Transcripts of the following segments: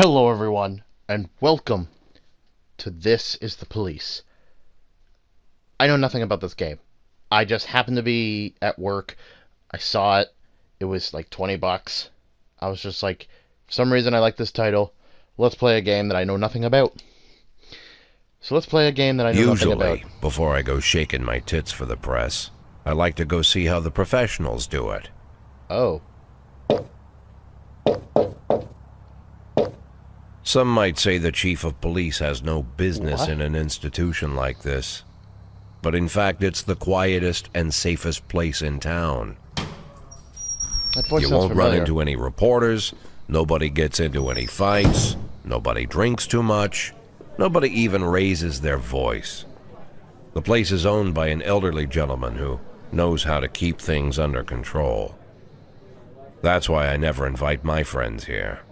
Hello, everyone, and welcome to This is the Police. I know nothing about this game. I just happened to be at work. I saw it. It was like $20. I was just like, for some reason, I like this title. Let's play a game that I know nothing about. So let's play a game that I know nothing about. Usually, before I go shaking my tits for the press, I like to go see how the professionals do it. Oh. Some might say the chief of police has no business What? in an institution like this. But in fact, it's the quietest and safest place in town. That voice You sounds won't run familiar. into any reporters, nobody gets into any fights, nobody drinks too much, nobody even raises their voice. The place is owned by an elderly gentleman who knows how to keep things under control. That's why I never invite my friends here.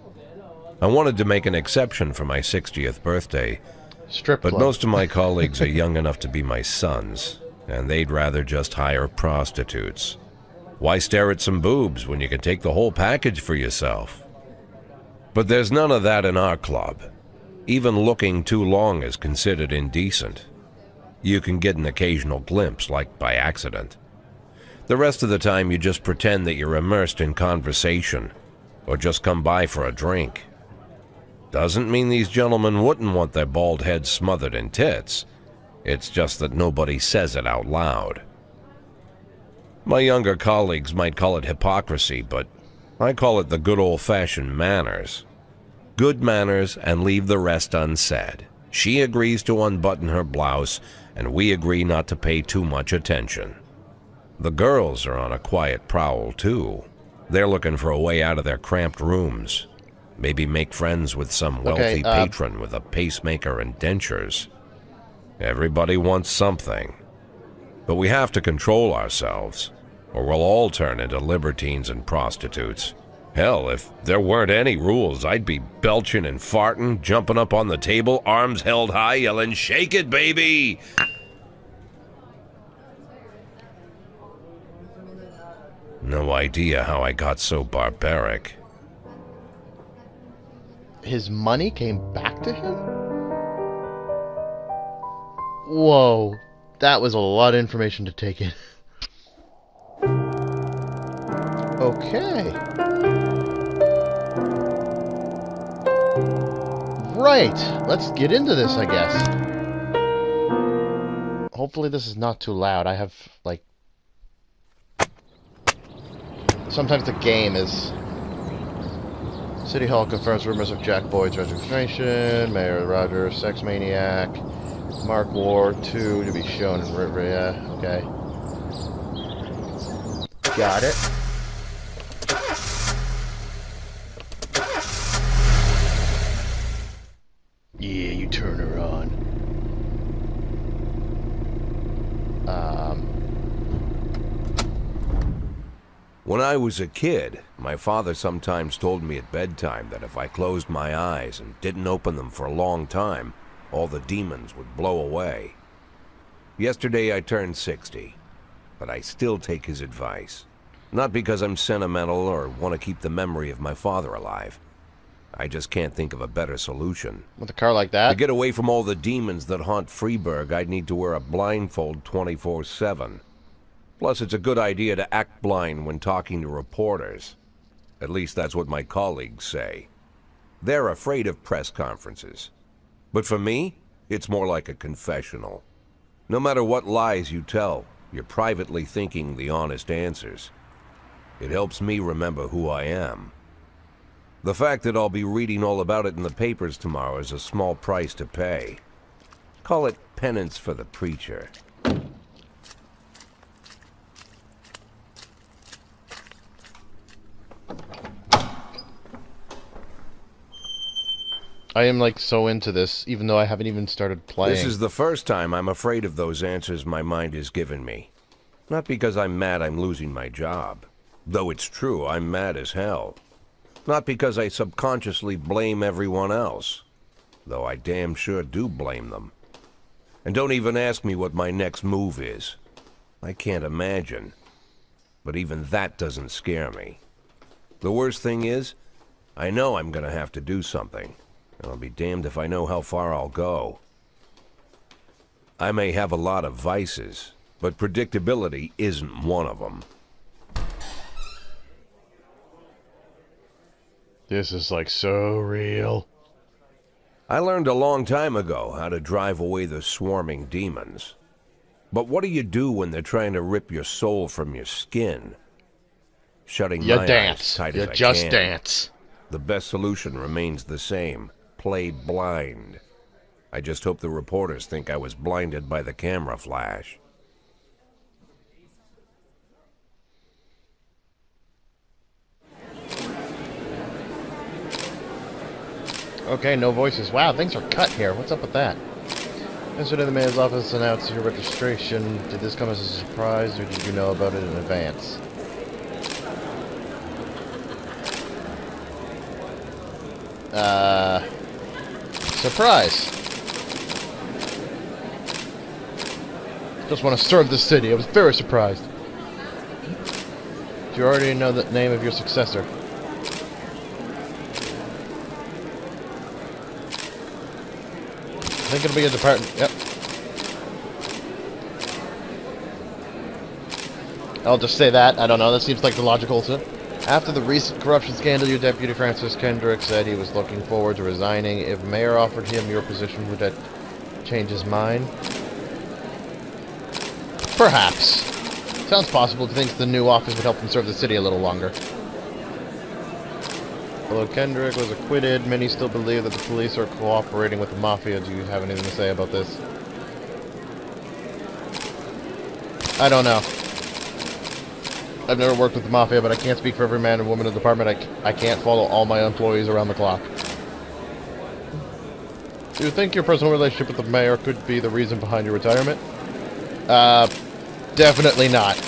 I wanted to make an exception for my 60th birthday, Strip but club. most of my colleagues are young enough to be my sons, and they'd rather just hire prostitutes. Why stare at some boobs when you can take the whole package for yourself? But there's none of that in our club. Even looking too long is considered indecent. You can get an occasional glimpse, like by accident. The rest of the time you just pretend that you're immersed in conversation, or just come by for a drink. Doesn't mean these gentlemen wouldn't want their bald heads smothered in tits. It's just that nobody says it out loud. My younger colleagues might call it hypocrisy, but I call it the good old-fashioned manners. Good manners and leave the rest unsaid. She agrees to unbutton her blouse, and we agree not to pay too much attention. The girls are on a quiet prowl, too. They're looking for a way out of their cramped rooms. Maybe make friends with some wealthy patron with a pacemaker and dentures. Everybody wants something. But we have to control ourselves, or we'll all turn into libertines and prostitutes. Hell, if there weren't any rules, I'd be belching and farting, jumping up on the table, arms held high, yelling, "Shake it, baby!" No idea how I got so barbaric. His money came back to him? Whoa. That was a lot of information to take in. Okay. Right. Let's get into this, I guess. Hopefully this is not too loud. I have, like... Sometimes the game is... City Hall confirms rumors of Jack Boyd's resignation. Mayor Rogers, sex maniac. Mark Ward 2 to be shown in River. Yeah, okay. Got it. Yeah, you turn her on. When I was a kid, my father sometimes told me at bedtime that if I closed my eyes and didn't open them for a long time, all the demons would blow away. Yesterday I turned 60, but I still take his advice. Not because I'm sentimental or want to keep the memory of my father alive. I just can't think of a better solution. With a car like To that? get away from all the demons that haunt Freeburg, I'd need to wear a blindfold 24/7. Plus, it's a good idea to act blind when talking to reporters. At least that's what my colleagues say. They're afraid of press conferences. But for me, it's more like a confessional. No matter what lies you tell, you're privately thinking the honest answers. It helps me remember who I am. The fact that I'll be reading all about it in the papers tomorrow is a small price to pay. Call it penance for the preacher. I am like so into this, even though I haven't even started playing. This is the first time I'm afraid of those answers my mind has given me. Not because I'm mad I'm losing my job. Though it's true, I'm mad as hell. Not because I subconsciously blame everyone else. Though I damn sure do blame them. And don't even ask me what my next move is. I can't imagine. But even that doesn't scare me. The worst thing is, I know I'm gonna have to do something, and I'll be damned if I know how far I'll go. I may have a lot of vices, but predictability isn't one of them. This is like so real. I learned a long time ago how to drive away the swarming demons. But what do you do when they're trying to rip your soul from your skin? Shutting You my eyes dance. tight You as I just can. dance. The best solution remains the same. Play blind. I just hope the reporters think I was blinded by the camera flash. Okay, no voices. Wow, things are cut here. What's up with that? Yesterday, the mayor's office announced your registration. Did this come as a surprise, or did you know about it in advance? Surprise. Just want to serve the city. I was very surprised. Do you already know the name of your successor? I think it'll be a department. Yep. I'll just say that. I don't know. That seems like the logical thing. After the recent corruption scandal, your deputy Francis Kendrick said he was looking forward to resigning. If mayor offered him your position, would that change his mind? Perhaps. Sounds possible. He thinks the new office would help him serve the city a little longer. Although Kendrick was acquitted, many still believe that the police are cooperating with the mafia. Do you have anything to say about this? I don't know. I've never worked with the mafia, but I can't speak for every man and woman in the department. I can't follow all my employees around the clock. Do you think your personal relationship with the mayor could be the reason behind your retirement? Definitely not.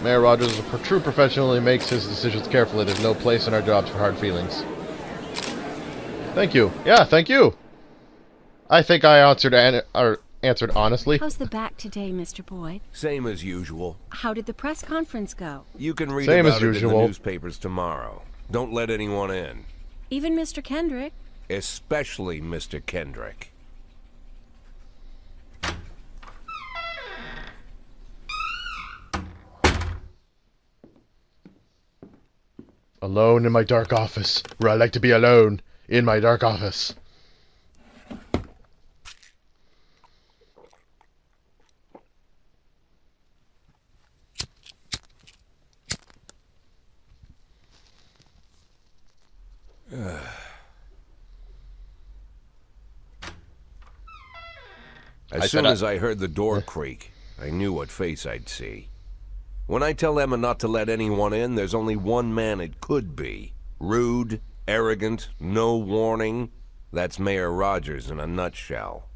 Mayor Rogers is a true professional. He makes his decisions carefully. There's no place in our jobs for hard feelings. Thank you. Yeah, thank you. I think I answered honestly. How's the back today, Mr. Boyd? Same as usual. How did the press conference go? You can read Same about as it in usual. the newspapers tomorrow. Don't let anyone in. Even Mr. Kendrick? Especially Mr. Kendrick. Alone in my dark office, where I like to be alone, in my dark office. As soon as I heard the door creak, I knew what face I'd see. When I tell Emma not to let anyone in, there's only one man it could be. Rude, arrogant, no warning. That's Mayor Rogers in a nutshell.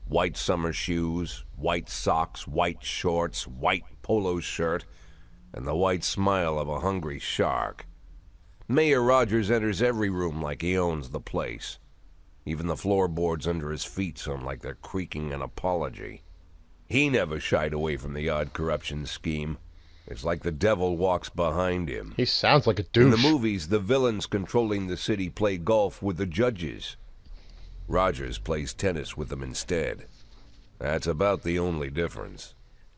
White summer shoes, white socks, white shorts, white polo shirt, and the white smile of a hungry shark. Mayor Rogers enters every room like he owns the place. Even the floorboards under his feet sound like they're creaking an apology. He never shied away from the odd corruption scheme. It's like the devil walks behind him. He sounds like a douche. In the movies, the villains controlling the city play golf with the judges. Rogers plays tennis with them instead. That's about the only difference.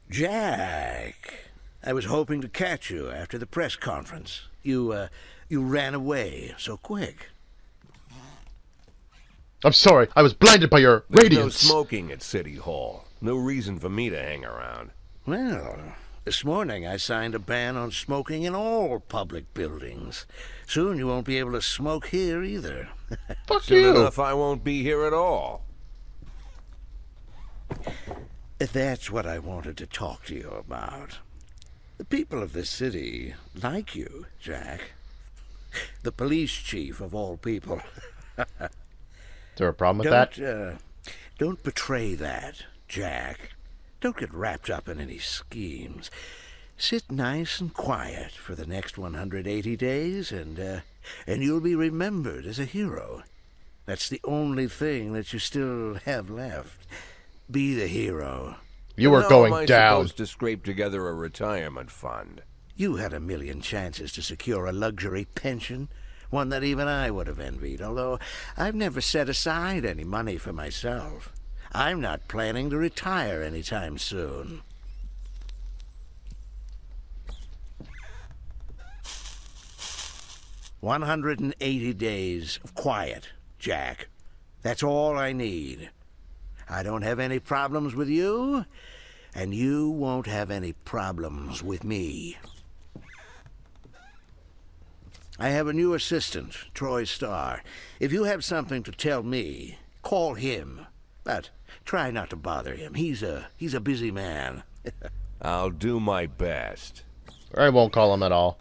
Jack, I was hoping to catch you after the press conference. You ran away so quick. I'm sorry, I was blinded by your There's radiance. no smoking at City Hall. No reason for me to hang around. Well, this morning I signed a ban on smoking in all public buildings. Soon you won't be able to smoke here either. Fuck Soon you. enough, I won't be here at all. That's what I wanted to talk to you about. The people of this city like you, Jack. The police chief of all people. Is there a problem with that? Don't betray that, Jack. Don't get wrapped up in any schemes. Sit nice and quiet for the next 180 days, and you'll be remembered as a hero. That's the only thing that you still have left. Be the hero. You were How going am I down. supposed to scrape together a retirement fund? You had a million chances to secure a luxury pension, one that even I would have envied, although I've never set aside any money for myself. I'm not planning to retire anytime soon. "180 days of quiet, Jack. That's all I need. I don't have any problems with you, and you won't have any problems with me. I have a new assistant, Troy Starr. If you have something to tell me, call him. But try not to bother him. He's a busy man." I'll do my best. I won't call him at all.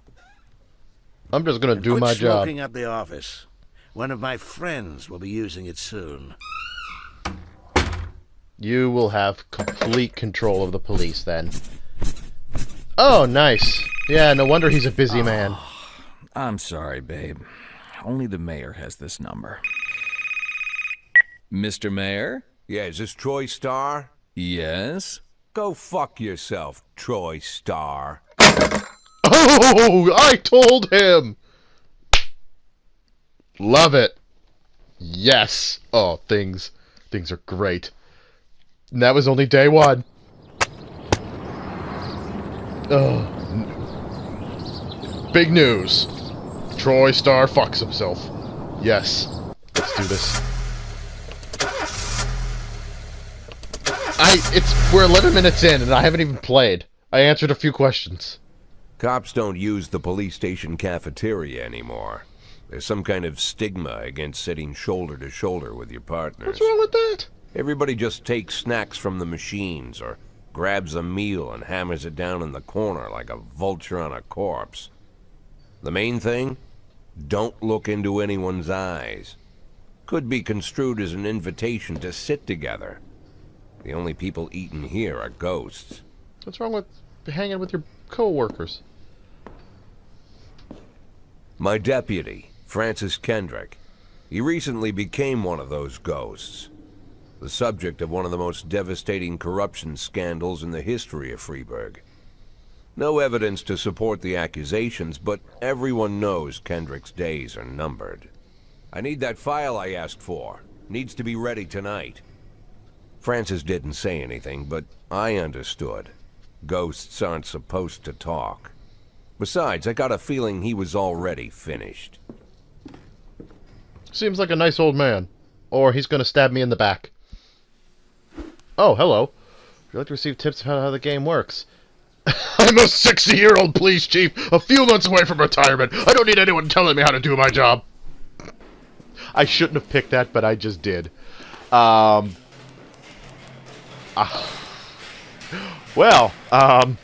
I'm just gonna do Quit my job. smoking up the office. One of my friends will be using it soon. You will have complete control of the police then. Oh, nice. Yeah, no wonder he's a busy man. I'm sorry, babe. Only the mayor has this number. Mr. Mayor? Yeah, is this Troy Starr? Yes? Go fuck yourself, Troy Starr. Oh, I told him! Love it. Yes. Oh, things are great. And that was only day one. Oh. Big news. Troy Starr fucks himself. Yes. Let's do this. We're 11 minutes in and I haven't even played. I answered a few questions. Cops don't use the police station cafeteria anymore. There's some kind of stigma against sitting shoulder to shoulder with your partners. What's wrong with that? Everybody just takes snacks from the machines or grabs a meal and hammers it down in the corner like a vulture on a corpse. The main thing? Don't look into anyone's eyes. Could be construed as an invitation to sit together. The only people eating here are ghosts. What's wrong with hanging with your co-workers? My deputy, Francis Kendrick. He recently became one of those ghosts. The subject of one of the most devastating corruption scandals in the history of Freeburg. No evidence to support the accusations, but everyone knows Kendrick's days are numbered. I need that file I asked for. Needs to be ready tonight. Francis didn't say anything, but I understood. Ghosts aren't supposed to talk. Besides, I got a feeling he was already finished. Seems like a nice old man. Or he's gonna stab me in the back. Oh, hello. Would you like to receive tips about how the game works? I'm a 60-year-old police chief, a few months away from retirement. I don't need anyone telling me how to do my job. I shouldn't have picked that, but I just did. Well, I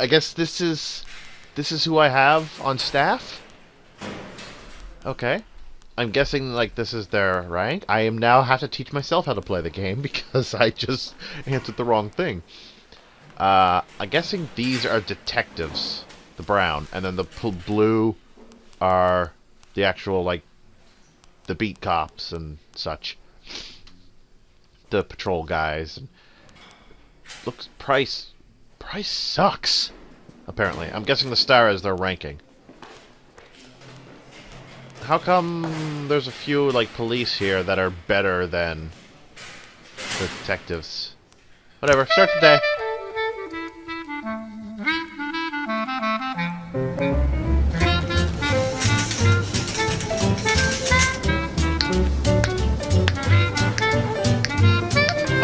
guess this is who I have on staff? Okay. I'm guessing, like, this is their rank. I am now have to teach myself how to play the game because I just answered the wrong thing. I'm guessing these are detectives, the brown, and then the blue are the actual, like, the beat cops and such. The patrol guys. Looks, Price sucks, apparently. I'm guessing the star is their ranking. How come there's a few, like, police here that are better than the detectives? Whatever, start the day.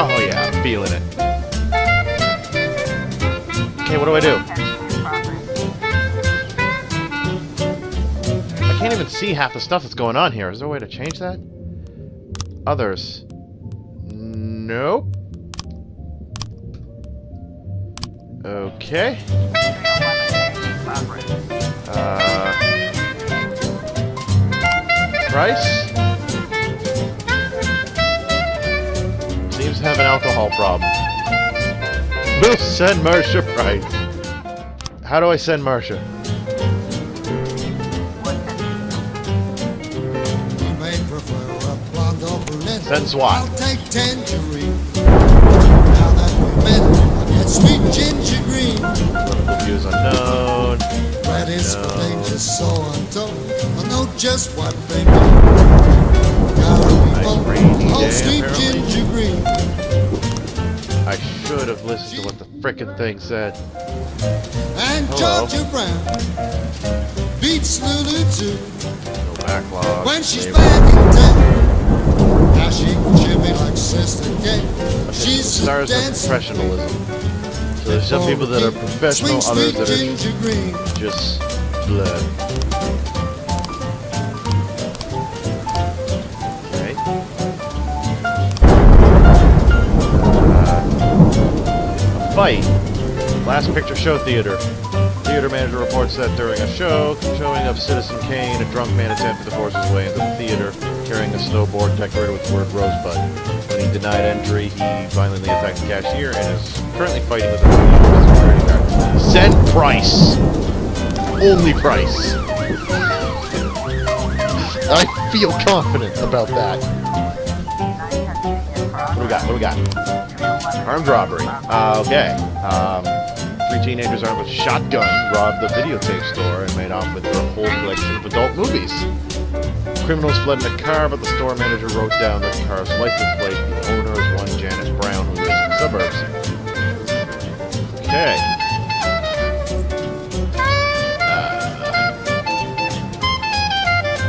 Oh yeah, I'm feeling it. Okay, what do I do? I can't even see half the stuff that's going on here. Is there a way to change that? Others. Nope. Okay. Price? Seems to have an alcohol problem. We'll send Marcia Price. How do I send Marcia? Send SWAT. I'll take tangerine. Now that we met, I get sweet ginger green. Political views unknown. That is No. what they just saw untold. I know just what they mean. Gotta be Nice bold. rainy Oh, day, sweet apparently. ginger green. I should have listened to what the frickin' thing said. And Hello. Georgia Brown beats Lulu too. No backlog. When she's Save back in town, now she can shimmy like Sister Kate. She's a Stars of dancer. professionalism. So there's some people that are professional, Swing others sweet that are ginger green. just blood. Okay. A fight. Last Picture Show Theater. Theater manager reports that during a showing of Citizen Kane, a drunk man attempted to force his way into the theater carrying a snowboard decorated with the word Rosebud. When he denied entry, he violently attacked the cashier and is currently fighting with a security guard. Send Price. Only Price. I feel confident about that. What do we got? Armed robbery. Okay. Three teenagers armed with a shotgun robbed the videotape store and made off with their whole collection of adult movies. Criminals fled in a car, but the store manager wrote down the car's license plate. The owner is one Janice Brown, who lives in the suburbs. Okay.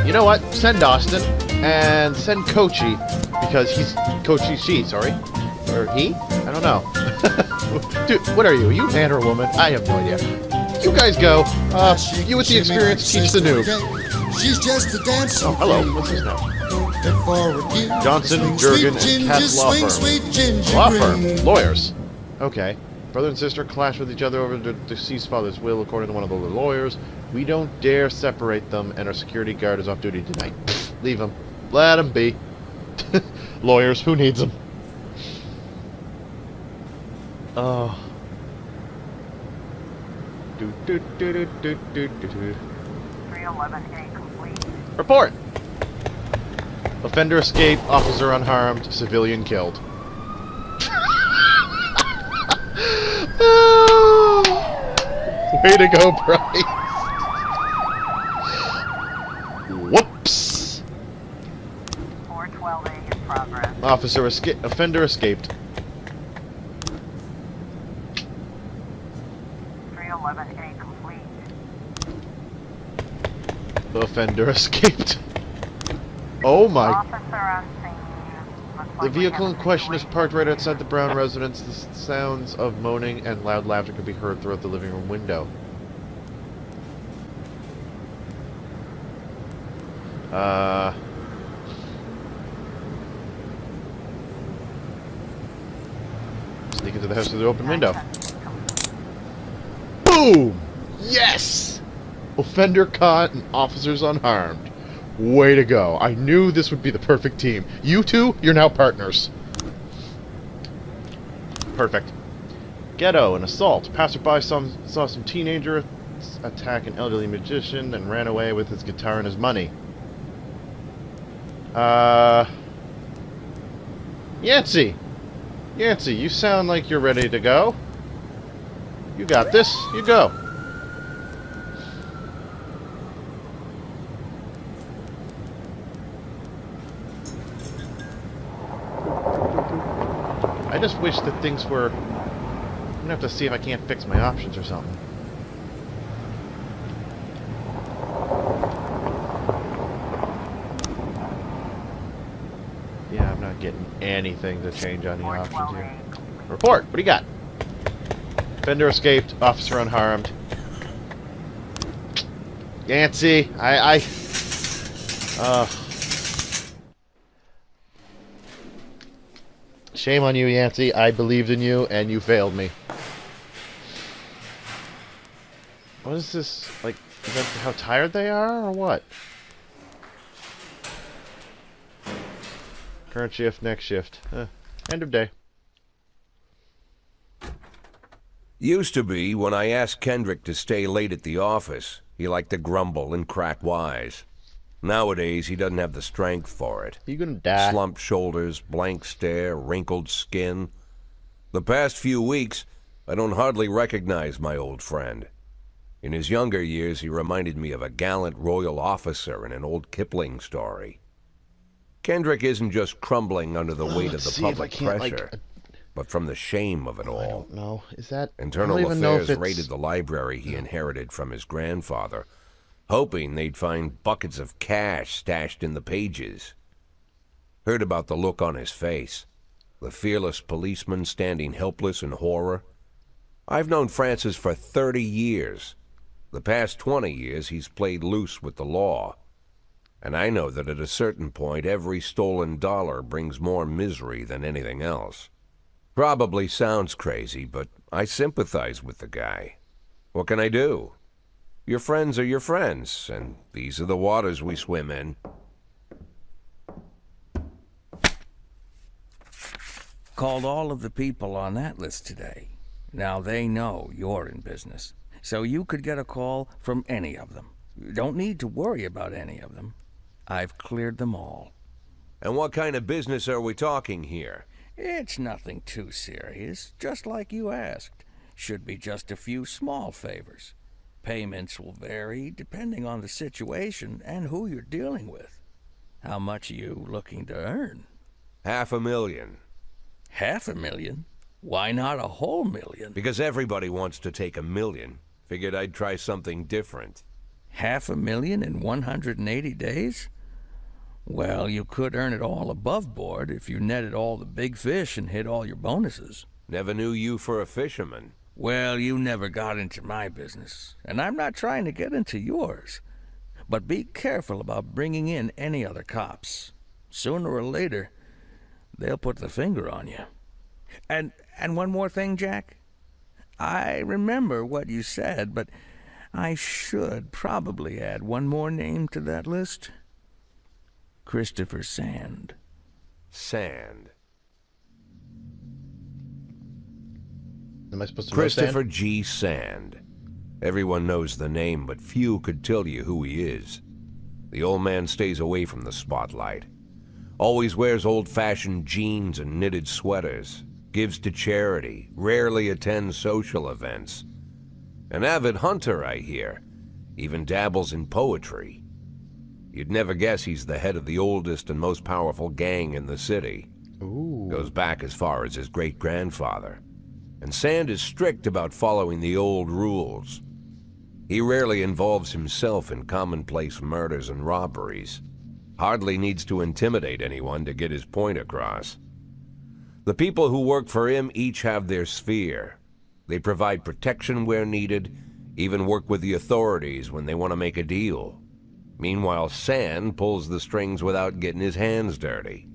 You know what? Send Austin and send Kochi, because he's Kochi, sorry. Or he? I don't know. Dude, what are you? Are you a man or a woman? I have no idea. You guys go. Now she You can with the shimmy experience, like teach the Sister noob. Kate. She's just a dancer. Oh, hello. What's this now? And for a gift, Johnson, swing Jurgen, sweet and Katz ginger, Law swing Firm. sweet ginger Law green. firm. Lawyers. Okay. Brother and sister clashed with each other over the deceased father's will, according to one of the lawyers. We don't dare separate them, and our security guard is off duty tonight. Leave him. Let him be. Lawyers, who needs them? Oh. Do, do, do, do, do, do, do, do. 311A complete. Report. Offender escaped, officer unharmed, civilian killed. Way to go, Bryce. Whoops. 412A in progress. Offender escaped. 311A complete. The offender escaped. Oh my. Officer on scene. Looks The like we vehicle have in a question is situation. parked right outside the Brown residence. The sounds of moaning and loud laughter could be heard throughout the living room window. Sneak into the house through the open window. Boom! Yes! Offender caught and officers unharmed. Way to go. I knew this would be the perfect team. You two, you're now partners. Perfect. Ghetto, an assault. Passerby saw some teenager attack an elderly magician and ran away with his guitar and his money. Yancey! Yancey, you sound like you're ready to go. You got this. You go. I just wish that things were... I'm gonna have to see if I can't fix my options or something. Yeah, I'm not getting anything to change on the options here. Report! What do you got? Offender escaped, officer unharmed. Yancey, shame on you, Yancey. I believed in you, and you failed me. What is this? Like, is that how tired they are, or what? Current shift, next shift. End of day. Used to be, when I asked Kendrick to stay late at the office, he liked to grumble and crack wise. Nowadays, he doesn't have the strength for it. You gonna die? Slumped shoulders, blank stare, wrinkled skin. The past few weeks, I don't hardly recognize my old friend. In his younger years, he reminded me of a gallant royal officer in an old Kipling story. Kendrick isn't just crumbling under the weight of the see if I public can't, pressure, but from the shame of it I all. don't know. Is that... I Internal don't even know if Affairs it's... raided the library he inherited from his grandfather, hoping they'd find buckets of cash stashed in the pages. Heard about the look on his face, the fearless policeman standing helpless in horror. I've known Francis for 30 years. The past 20 years he's played loose with the law. And I know that at a certain point every stolen dollar brings more misery than anything else. Probably sounds crazy, but I sympathize with the guy. What can I do? Your friends are your friends, and these are the waters we swim in. Called all of the people on that list today. Now they know you're in business, so you could get a call from any of them. You don't need to worry about any of them. I've cleared them all. And what kind of business are we talking here? It's nothing too serious, just like you asked. Should be just a few small favors. Payments will vary depending on the situation and who you're dealing with. How much are you looking to earn? $500,000. $500,000? Why not a whole million? Because everybody wants to take $1 million. Figured I'd try something different. $500,000 in 180 days? Well, you could earn it all above board if you netted all the big fish and hit all your bonuses. Never knew you for a fisherman. Well, you never got into my business, and I'm not trying to get into yours. But be careful about bringing in any other cops. Sooner or later, they'll put the finger on you. And one more thing, Jack. I remember what you said, but I should probably add one more name to that list. Christopher Sand. Sand. Am I supposed to know Christopher Sand? G. Sand. Everyone knows the name, but few could tell you who he is. The old man stays away from the spotlight. Always wears old-fashioned jeans and knitted sweaters. Gives to charity. Rarely attends social events. An avid hunter, I hear. Even dabbles in poetry. You'd never guess he's the head of the oldest and most powerful gang in the city. Ooh. Goes back as far as his great-grandfather. And Sand is strict about following the old rules. He rarely involves himself in commonplace murders and robberies. Hardly needs to intimidate anyone to get his point across. The people who work for him each have their sphere. They provide protection where needed, even work with the authorities when they want to make a deal. Meanwhile, Sand pulls the strings without getting his hands dirty.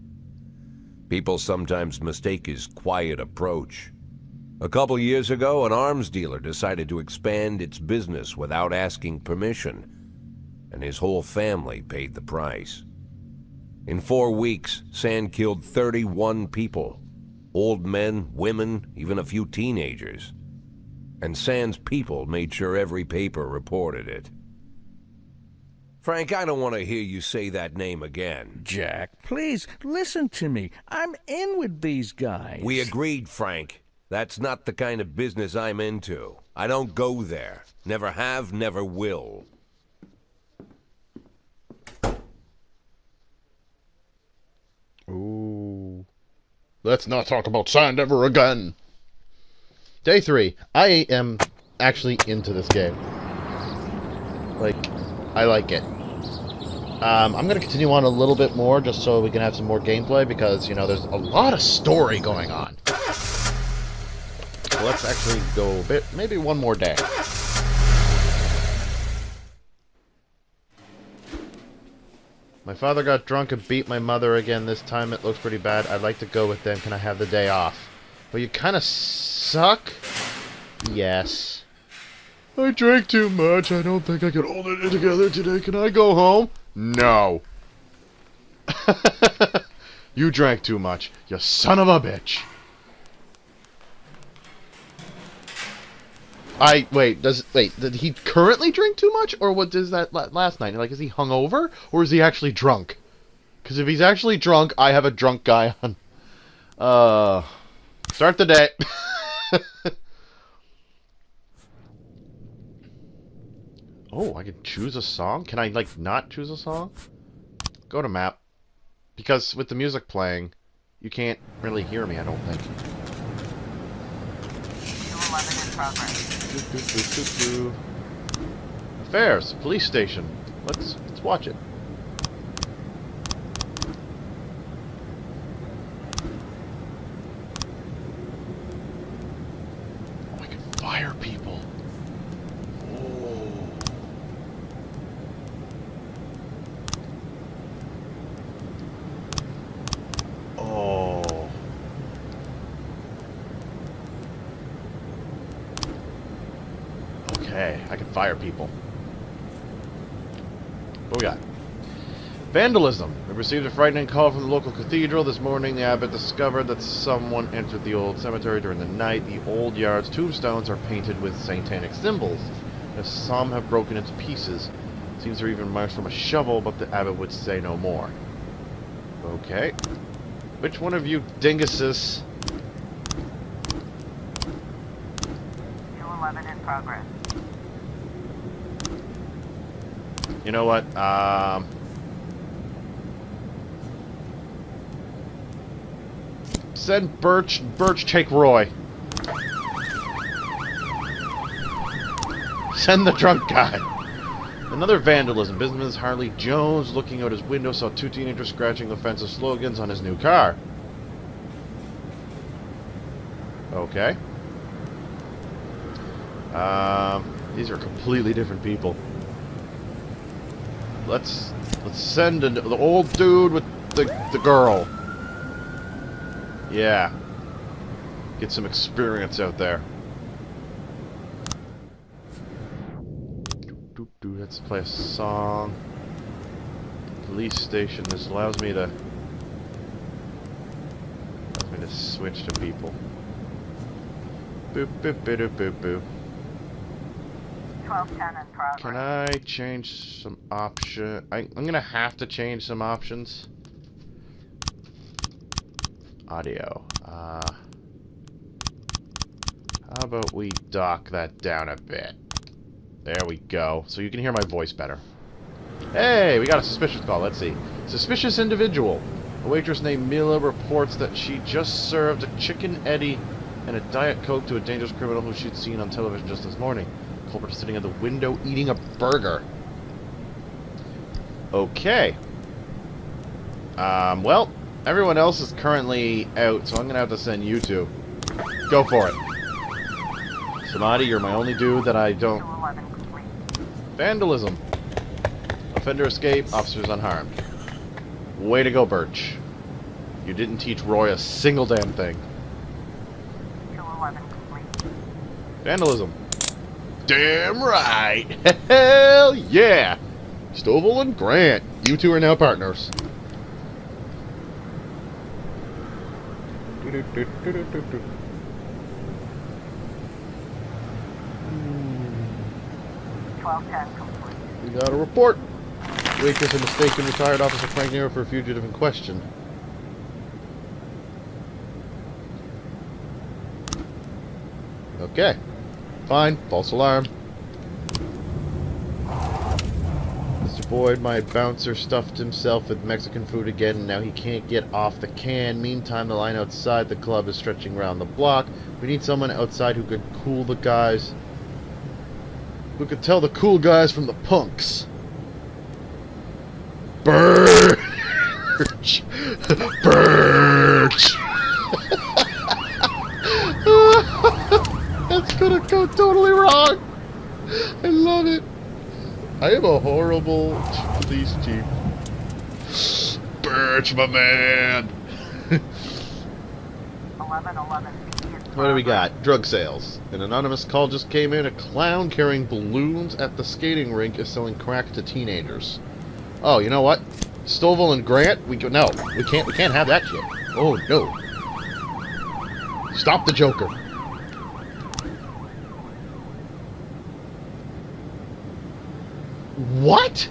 People sometimes mistake his quiet approach. A couple years ago, an arms dealer decided to expand its business without asking permission, and his whole family paid the price. In 4 weeks, Sand killed 31 people. Old men, women, even a few teenagers. And Sand's people made sure every paper reported it. Frank, I don't want to hear you say that name again. Jack, please, listen to me. I'm in with these guys. We agreed, Frank. That's not the kind of business I'm into. I don't go there. Never have, never will. Ooh. Let's not talk about Sand ever again. Day 3. I am actually into this game. Like, I like it. I'm going to continue on a little bit more just so we can have some more gameplay because, you know, there's a lot of story going on. So let's actually go a bit, maybe one more day. My father got drunk and beat my mother again this time. It looks pretty bad. I'd like to go with them. Can I have the day off? Well, you kind of suck. Yes. I drank too much. I don't think I can hold it together today. Can I go home? No. You drank too much. You son of a bitch. Wait, did he currently drink too much? Or what is that last night? Like, is he hungover? Or is he actually drunk? Because if he's actually drunk, I have a drunk guy on. Start the day. Oh, I can choose a song? Can I, like, not choose a song? Go to map. Because with the music playing, you can't really hear me, I don't think. 211 in progress. Affairs, police station. Let's watch it. Oh, I can fire people. Oh. Oh. Okay, I can fire people. What we got? Vandalism. We received a frightening call from the local cathedral. This morning, the abbot discovered that someone entered the old cemetery during the night. The old yard's tombstones are painted with satanic symbols, as some have broken into pieces. Seems they're even marked from a shovel, but the abbot would say no more. Okay. Which one of you dinguses? 211 in progress. You know what? Send Birch. Birch, take Roy. Send the drunk guy. Another vandalism. Businessman Harley Jones, looking out his window, saw two teenagers scratching offensive slogans on his new car. Okay. These are completely different people. Let's send the old dude with the girl. Yeah. Get some experience out there. Let's play a song. Police station. This allows me to switch to people. Boop boop boop boop boop. 1210 in progress. Can I change some option? I'm gonna have to change some options. Audio. How about we dock that down a bit? There we go. So you can hear my voice better. Hey, we got a suspicious call. Let's see. Suspicious individual. A waitress named Mila reports that she just served a chicken Eddie and a Diet Coke to a dangerous criminal who she'd seen on television just this morning. The culprit is sitting at the window eating a burger. Okay. Well, everyone else is currently out, so I'm gonna have to send you two. Go for it. Samadhi, you're my only dude that I don't... 211 complete. Vandalism. Offender escape, officers unharmed. Way to go, Birch. You didn't teach Roy a single damn thing. 211 complete. Vandalism. Damn right. Hell yeah. Stovall and Grant, you two are now partners. 1210 complete. We got a report. Waitress and mistaken retired officer Frank Nero for a fugitive in question. Okay. Fine. False alarm. Mr. Boyd, my bouncer stuffed himself with Mexican food again, and now he can't get off the can. Meantime, the line outside the club is stretching around the block. We need someone outside who could cool the guys. Who could tell the cool guys from the punks. Birch! Birch! That's gonna go totally wrong! I love it. I am a horrible police chief. Birch, my man! 1111 B in What do we got? Drug sales. An anonymous call just came in. A clown carrying balloons at the skating rink is selling crack to teenagers. Oh, you know what? Stovall and Grant? We can't have that shit. Oh no. Stop the Joker. What?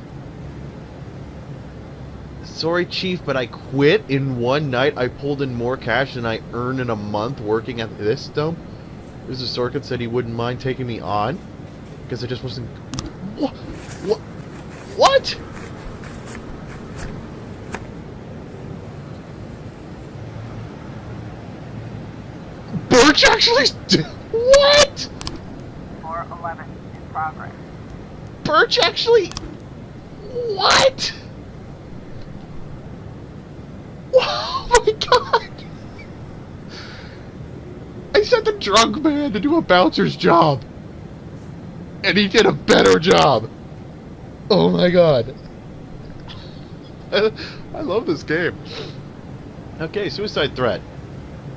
Sorry, Chief, but I quit in one night. I pulled in more cash than I earned in a month working at this dump. Mr. Sorkin said he wouldn't mind taking me on because I just wasn't... What? Birch actually... What? 411 in progress. Birch actually... What? Oh my god! I sent the drunk man to do a bouncer's job. And he did a better job. Oh my god. I love this game. Okay, suicide threat.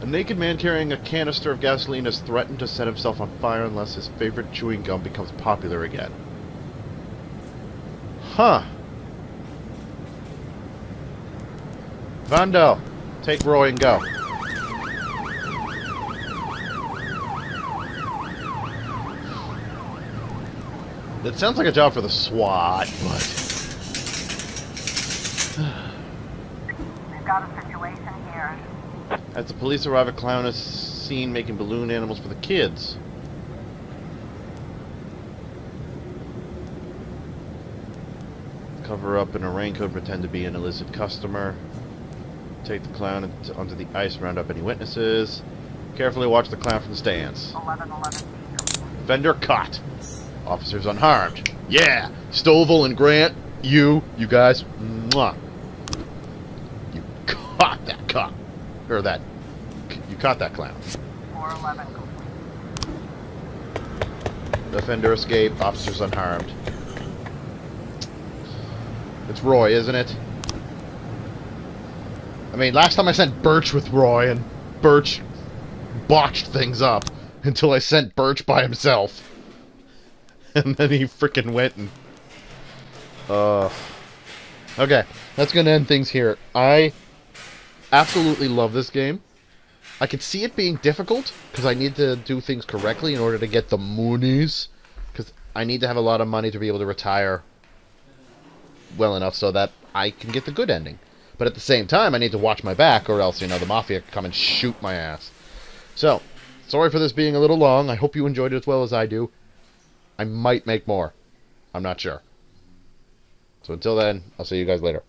A naked man carrying a canister of gasoline has threatened to set himself on fire unless his favorite chewing gum becomes popular again. Huh. Vando, take Roy and go. That sounds like a job for the SWAT, but... We've got a situation here. As the police arrive, a clown is seen making balloon animals for the kids. Cover up in a raincoat, pretend to be an illicit customer. Take the clown onto the ice, round up any witnesses. Carefully watch the clown from the stands. 1111 Offender caught. Officers unharmed. Yeah! Stovall and Grant, you guys, mwah. You caught that cop. Or that... You caught that clown. 411 complete. The offender escaped, officers unharmed. It's Roy, isn't it? I mean, last time I sent Birch with Roy, and Birch botched things up until I sent Birch by himself. And then he frickin' went and... Okay, that's gonna end things here. I absolutely love this game. I could see it being difficult, because I need to do things correctly in order to get the moonies. Because I need to have a lot of money to be able to retire well enough so that I can get the good ending. But at the same time, I need to watch my back, or else, the Mafia can come and shoot my ass. So, sorry for this being a little long. I hope you enjoyed it as well as I do. I might make more. I'm not sure. So until then, I'll see you guys later.